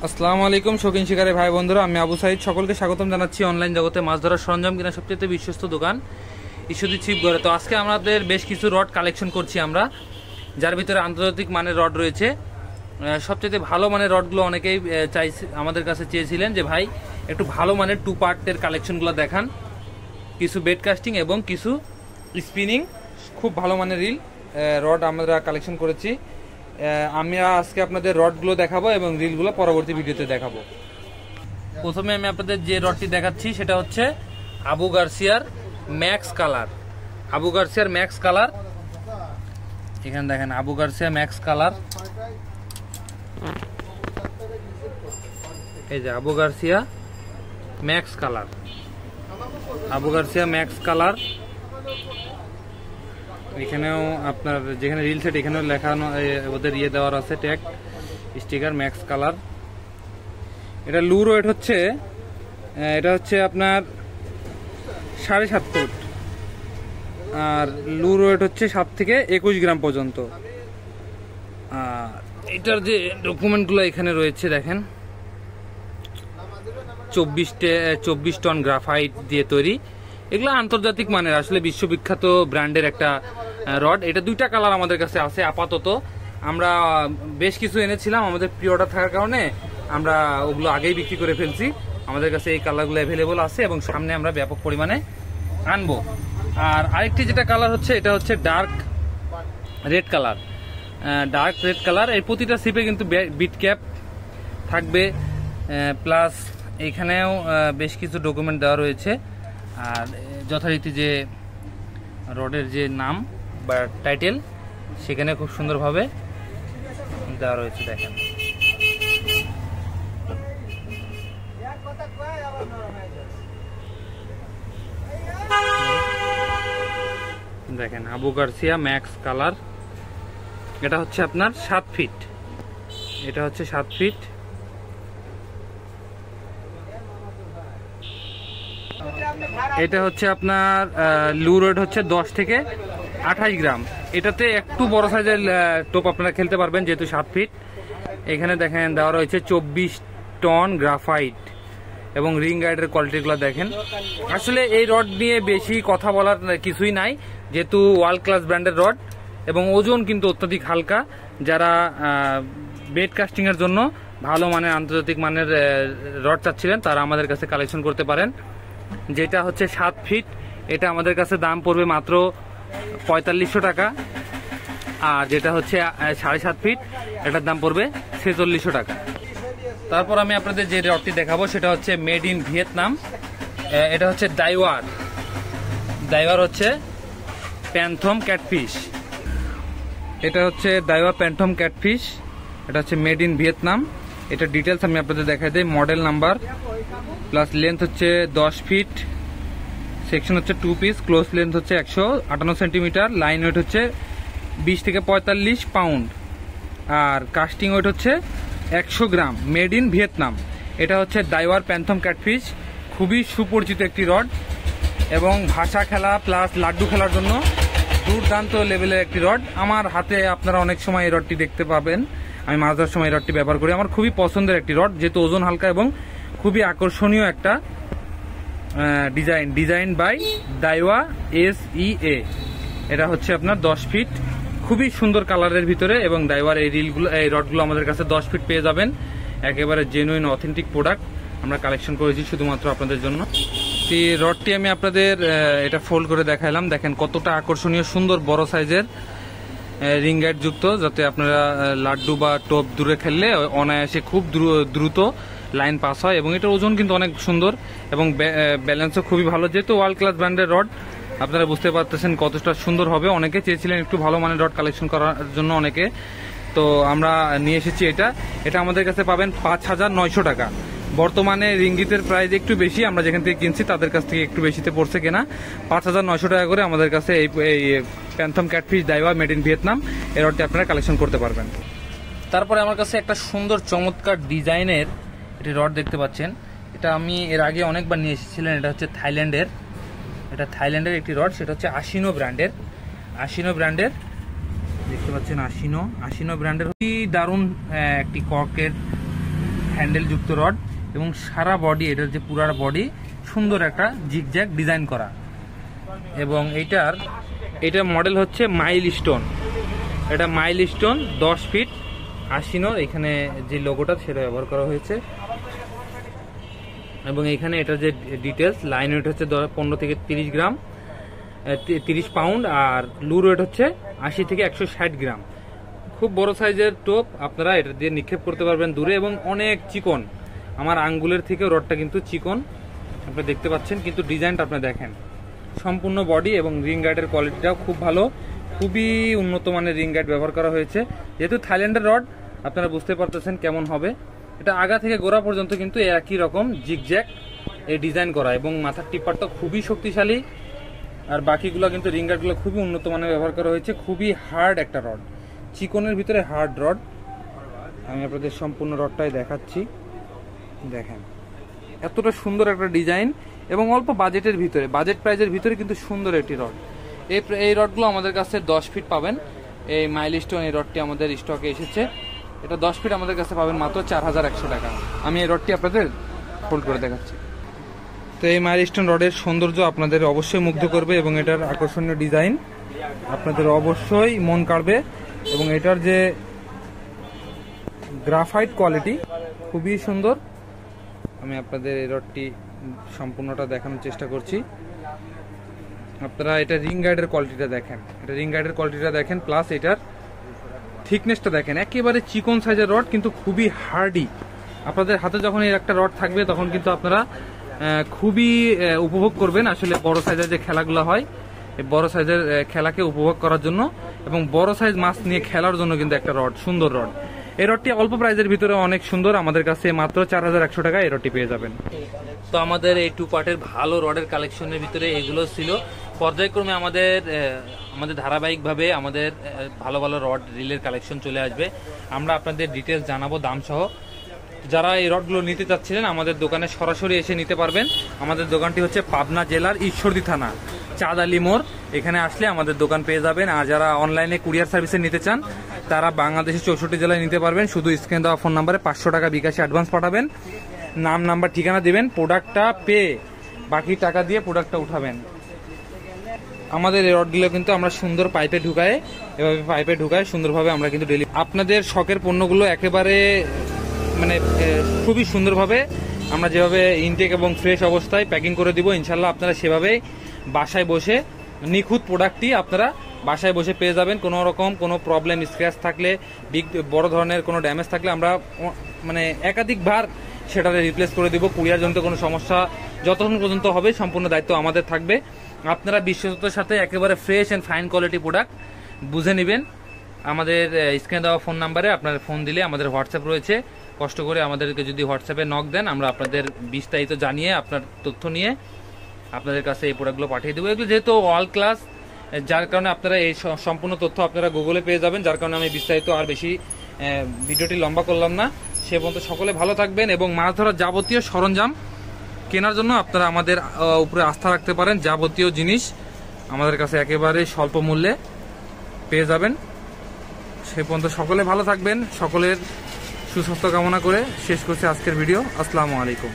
আসসালামু আলাইকুম শৌখিন শিকারী ভাই বন্ধুরা, আমি আবু সাইদ। সকলকে স্বাগতম জানাচ্ছি অনলাইন জগতে মাছ ধরার সরঞ্জাম কিনা সবচেয়ে বিশ্বস্ত দোকান ঈশ্বরদী ছিপঘরে। তো আজকে আমাদের বেশ কিছু রড কালেকশন করছি আমরা, যার ভিতরে আন্তর্জাতিক মানের রড রয়েছে। সবচেয়ে ভালো মানের রডগুলো অনেকেই আমাদের কাছে চেয়েছিলেন যে ভাই একটু ভালো মানের টু পার্টের কালেকশনগুলো দেখান, কিছু বেড কাস্টিং এবং কিছু স্পিনিং, খুব ভালো মানের রিল রড আমরা কালেকশন করেছি। আমি আজকে আপনাদের রডগুলো দেখাবো এবং রিলগুলো পরবর্তী ভিডিওতে দেখাবো। প্রথমে আমি আপনাদের যে রডটি দেখাচ্ছি সেটা হচ্ছে আবু গার্সিয়ার ম্যাক্স কালার। আবু গার্সিয়ার ম্যাক্স কালার, এখানে দেখেন আবু গার্সিয়া ম্যাক্স কালার। এই যে Abu Garcia Max colour, Abu Garcia Max colour. এখানেও আপনার যেখানে রিল সেট এখানেও লেখানো ওদের দেওয়ার আছে ট্যাগ স্টিকার ম্যাক্স কালার। এটা লুর ওয়েট হচ্ছে এটা হচ্ছে আপনার 7.5 ফুট, আর লুর ওয়েট হচ্ছে 7 থেকে 21 গ্রাম পর্যন্ত। আর এটার যে ডকুমেন্টগুলো এখানে রয়েছে দেখেন, 24 টন গ্রাফাইট দিয়ে তৈরি। এগুলো আন্তর্জাতিক মানের, আসলে বিশ্ববিখ্যাত ব্র্যান্ডের একটা রড। এটা দুইটা কালার আমাদের কাছে আছে আপাতত। আমরা বেশ কিছু এনেছিলাম, আমাদের প্রি অর্ডার থাকার কারণে আমরা ওগুলো আগেই বিক্রি করে ফেলছি। আমাদের কাছে এই কালারগুলো অ্যাভেলেবল আছে এবং সামনে আমরা ব্যাপক পরিমাণে আনবো। আর আরেকটি যেটা কালার হচ্ছে এটা হচ্ছে dark red colour. Dark red colour, এই প্রতিটা সিপে কিন্তু বিট ক্যাপ থাকবে, প্লাস এখানেও বেশ কিছু ডকুমেন্ট দেওয়া রয়েছে। আর যথারীতি যে রডের যে নাম বা টাইটেল সেখানে খুব সুন্দরভাবে দেওয়া রয়েছে। দেখেন দেখেন আবু গার্সিয়া ম্যাক্স কালার। এটা হচ্ছে আপনার 7 ফিট, এটা হচ্ছে 7 ফিট। এটা হচ্ছে আপনার লুর ওয়েট হচ্ছে 10 থেকে 28 গ্রাম। এটাতে একটু বড় সাইজের টোপ আপনারা খেলতে পারবেন যেহেতু 7 ফিট। এখানে দেখেন দেওয়া রয়েছে 24 টন গ্রাফাইট এবং রিং গাইডের কোয়ালিটিগুলো দেখেন। আসলে এই রড নিয়ে বেশি কথা বলার কিছুই নাই, যেহেতু ওয়ার্ল্ড ক্লাস ব্র্যান্ডের রড এবং ওজন কিন্তু অত্যাধিক হালকা। যারা বেড কাস্টিং এর জন্য ভালো মানের আন্তর্জাতিক মানের রড চাচ্ছিলেন তারা আমাদের কাছে কালেকশন করতে পারেন। যেটা হচ্ছে 7 ফিট, এটা আমাদের কাছে দাম পড়বে মাত্র 4500 টাকা। আর যেটা হচ্ছে 7.5 ফিট, এটার দাম পড়বে 4600 টাকা। তারপর আমি আপনাদের যে রডটি দেখাবো সেটা হচ্ছে মেড ইন ভিয়েতনাম। এটা হচ্ছে ডাইওয়ার। ডাইওয়ার হচ্ছে প্যান্থম ক্যাটফিশ। এটা হচ্ছে ডাইওয়ার প্যান্থম ক্যাটফিশ, এটা হচ্ছে মেড ইন ভিয়েতনাম। এটা ডিটেলস আমি আপনাদের দেখাই দিই। মডেল নাম্বার প্লাস লেন্থ হচ্ছে 10 ফিট, সেকশন হচ্ছে 2 পিস, ক্লোজ লেন্থ হচ্ছে 158 সেন্টিমিটার, লাইন ওয়েট হচ্ছে 20 থেকে 45 পাউন্ড, আর কাস্টিং ওয়েট হচ্ছে 100 গ্রাম। Made in Vietnam. এটা হচ্ছে ডাইওয়ার প্যান্থম ক্যাটফিশ, খুবই সুপরিচিত একটি রড এবং ভাষা খেলা প্লাস লাড্ডু খেলার জন্য দুর্দান্ত লেভেলের একটি রড। আমার হাতে আপনারা অনেক সময় এই রডটি দেখতে পাবেন, আমি মাছ ধরার সময় এই রডটি ব্যবহার করি। আমার খুবই পছন্দের একটি রড, যেহেতু ওজন হালকা এবং খুবই আকর্ষণীয় একটা ডিজাইন বাই ডাইওয়া SEA। এটা হচ্ছে আপনার 10 ফিট, খুবই সুন্দর কালারের ভিতরে এবং ডাইওয়ার এই রডগুলো আমাদের কাছে 10 ফিট পেয়ে যাবেন। একেবারে জেনুইন অথেন্টিক প্রোডাক্ট আমরা কালেকশন করেছি শুধুমাত্র আপনাদের জন্য। এই রডটি আমি আপনাদের এটা ফোল্ড করে দেখাইলাম, দেখেন কতটা আকর্ষণীয়, সুন্দর বড় সাইজের রিং গাইড যুক্ত, যাতে আপনারা লাড্ডু বা টোপ দূরে খেললে অনায়াসে খুব দ্রুত লাইন পাস হয়। এবং এটার ওজন কিন্তু অনেক সুন্দর এবং ব্যালেন্সও খুবই ভালো। যেহেতু ওয়ার্ল্ড ক্লাস ব্র্যান্ডের রড, আপনারা বুঝতে পারতেছেন কতটা সুন্দর হবে। অনেকে চেয়েছিলেন একটু ভালো মানের রড কালেকশন করার জন্য অনেকে, তো আমরা নিয়ে এসেছি এটা। এটা আমাদের কাছে পাবেন 5900 টাকা। বর্তমানে রিঙ্গিতের প্রাইস একটু বেশি, আমরা যেখান থেকে কিনছি তাদের কাছ থেকে একটু বেশিতে পড়ছে কেনা। 5900 টাকা করে আমাদের কাছে এই phantom catfish ডাইওয়া made in Vietnam এই রডটি আপনারা কালেকশন করতে পারবেন। তারপরে আমার কাছে একটা সুন্দর চমৎকার ডিজাইনের একটি রড দেখতে পাচ্ছেন। এটা আমি এর আগে অনেকবার নিয়ে এসেছিলেন। এটা হচ্ছে থাইল্যান্ডের, এটা থাইল্যান্ডের একটি রড, সেটা হচ্ছে আশিনো ব্র্যান্ডের দেখতে পাচ্ছেন। আশিনো ব্র্যান্ডের দারুণ একটি কর্কের হ্যান্ডেল যুক্ত রড এবং সারা বডি, এটার যে পুরা বডি সুন্দর একটা জিগজ্যাগ ডিজাইন করা। এবং এটার মডেল হচ্ছে মাইলস্টোন। এটা মাইলস্টোন 10 ফিট 80 নর, এখানে যে লোগোটা সেটা ব্যবহার করা হয়েছে। এবং এখানে এটা যে ডিটেলস, লাইন ওয়েট হচ্ছে 15 থেকে 30 গ্রাম 30 পাউন্ড, আর লুর ওয়েট হচ্ছে 80 থেকে 160 গ্রাম। খুব বড় সাইজের টোপ, আপনারা এটা দিয়ে নিক্ষেপ করতে পারবেন দূরে, এবং অনেক চিকন, আমার আঙ্গুলের থেকে রডটা কিন্তু চিকন আপনারা দেখতে পাচ্ছেন। কিন্তু ডিজাইনটা আপনারা দেখেন, সম্পূর্ণ বডি এবং রিং গাইডের কোয়ালিটিটাও খুব ভালো, খুবই উন্নত মানের রিং গাইড ব্যবহার করা হয়েছে। যেহেতু থাইল্যান্ডের রড আপনারা বুঝতে পারতেছেন কেমন হবে। এটা আগা থেকে গোড়া পর্যন্ত কিন্তু একই রকম জিগজ্যাগ এই ডিজাইন করা, এবং মাথার টিপারটা খুবই শক্তিশালী, আর বাকিগুলো কিন্তু রিং গাইডগুলো খুবই উন্নত মানের ব্যবহার করা হয়েছে। খুবই হার্ড একটা রড, চিকনের ভিতরে হার্ড রড। আমি আপনাদের সম্পূর্ণ রডটাই দেখাচ্ছি, দেখেন এতটা সুন্দর একটা ডিজাইন, এবং অল্প বাজেটের ভিতরে, বাজেট প্রাইজের ভিতরে কিন্তু সুন্দর একটি রড। এই রডগুলো আমাদের কাছে 10 ফিট পাবেন। এই মাইলস্টোন এই রডটি আমাদের স্টকে এসেছে, এটা 10 ফিট আমাদের কাছে পাবেন মাত্র 4100 টাকা। আমি এই রডটি আপনাদের ফোল্ড করে দেখাচ্ছি। তো এই মাইলস্টোন রডের সৌন্দর্য আপনাদের অবশ্যই মুগ্ধ করবে, এবং এটার আকর্ষণীয় ডিজাইন আপনাদের অবশ্যই মন কাড়বে। এবং এটার যে গ্রাফাইট কোয়ালিটি খুবই সুন্দর। আমি আপনাদের এই রডটি সম্পূর্ণটা দেখানোর চেষ্টা করছি। আপনারা এটা রিং গাইডের কোয়ালিটিটা দেখেন, এটা রিং গাইডের কোয়ালিটিটা দেখেন, প্লাস এটার থিকনেসটা দেখেন, একেবারে চিকন সাইজের রড কিন্তু খুবই হার্ডি। আপনাদের হাতে যখন এই একটা রড থাকবে তখন কিন্তু আপনারা খুবই উপভোগ করবেন আসলে বড় সাইজের যে খেলাগুলো হয়, এই বড় সাইজের খেলাকে উপভোগ করার জন্য এবং বড় সাইজ মাছ নিয়ে খেলার জন্য কিন্তু একটা রড, সুন্দর রড। এই রডটি অল্প প্রাইজের ভিতরে অনেক সুন্দর, আমাদের কাছে মাত্র 4100 টাকা এই রডটি পেয়ে যাবেন। তো আমাদের এই 2 পার্টের ভালো রডের কালেকশনের ভিতরে এগুলো ছিল। পর্যায়ক্রমে আমাদের ধারাবাহিকভাবে আমাদের ভালো ভালো রড রিলের কালেকশন চলে আসবে, আমরা আপনাদের ডিটেলস জানাবো দাম সহ। যারা এই রডগুলো নিতে চাচ্ছিলেন আমাদের দোকানে সরাসরি এসে নিতে পারবেন। আমাদের দোকানটি হচ্ছে পাবনা জেলার ঈশ্বরদী থানা, চাঁদ আলী মোড়, এখানে আসলে আমাদের দোকান পেয়ে যাবেন। আর যারা অনলাইনে কুরিয়ার সার্ভিসে নিতে চান তারা বাংলাদেশের 64 জেলায় নিতে পারবেন। শুধু স্ক্রিনে দেওয়া ফোন নাম্বারে 500 টাকা বিকাশে অ্যাডভান্স পাঠাবেন, নাম নাম্বার ঠিকানা দিবেন, প্রোডাক্টটা পেয়ে বাকি টাকা দিয়ে প্রোডাক্টটা উঠাবেন। আমাদের এই রডগুলো কিন্তু আমরা সুন্দর পাইপে ঢুকায়, এভাবে পাইপে ঢুকায় সুন্দরভাবে আমরা কিন্তু ডেলি আপনাদের শখের পণ্যগুলো একেবারে মানে খুবই সুন্দরভাবে আমরা যেভাবে ইনটেক এবং ফ্রেশ অবস্থায় প্যাকিং করে দিব, ইনশাল্লাহ আপনারা সেভাবেই বাসায় বসে নিখুঁত প্রোডাক্টটি আপনারা বাসায় বসে পেয়ে যাবেন। কোনো রকম কোনো প্রবলেম, স্ক্র্যাচ থাকলে, বড় ধরনের কোনো ড্যামেজ থাকলে আমরা মানে একাধিকবার সেটাতে রিপ্লেস করে দিব। কুরিয়ার জনিত কোনো সমস্যা যতক্ষণ পর্যন্ত হবে সম্পূর্ণ দায়িত্ব আমাদের থাকবে। আপনারা বিশ্বস্ততার সাথে একেবারে fresh and fine quality product বুঝে নেবেন। আমাদের স্ক্রিনে দেওয়া ফোন নাম্বারে আপনার ফোন দিলে আমাদের হোয়াটসঅ্যাপ রয়েছে, কষ্ট করে আমাদেরকে যদি হোয়াটসঅ্যাপে নক দেন আমরা আপনাদের বিস্তারিত জানিয়ে আপনার তথ্য নিয়ে আপনাদের কাছে এই প্রোডাক্টগুলো পাঠিয়ে দেবো। এগুলো যেহেতু অল ক্লাস, যার কারণে আপনারা এই সম্পূর্ণ তথ্য আপনারা গুগলে পেয়ে যাবেন, যার কারণে আমি বিস্তারিত আর বেশি ভিডিওটি লম্বা করলাম না। সে পর্যন্ত সকলে ভালো থাকবেন, এবং মাছ ধরার যাবতীয় সরঞ্জাম কেনার জন্য আপনারা আমাদের উপরে আস্থা রাখতে পারেন। যাবতীয় জিনিস আমাদের কাছে একেবারে স্বল্প মূল্যে পেয়ে যাবেন। সে পর্যন্ত সকলে ভালো থাকবেন, সকলের সুস্বাস্থ্য কামনা করে শেষ করছি আজকের ভিডিও। আসসালামু আলাইকুম।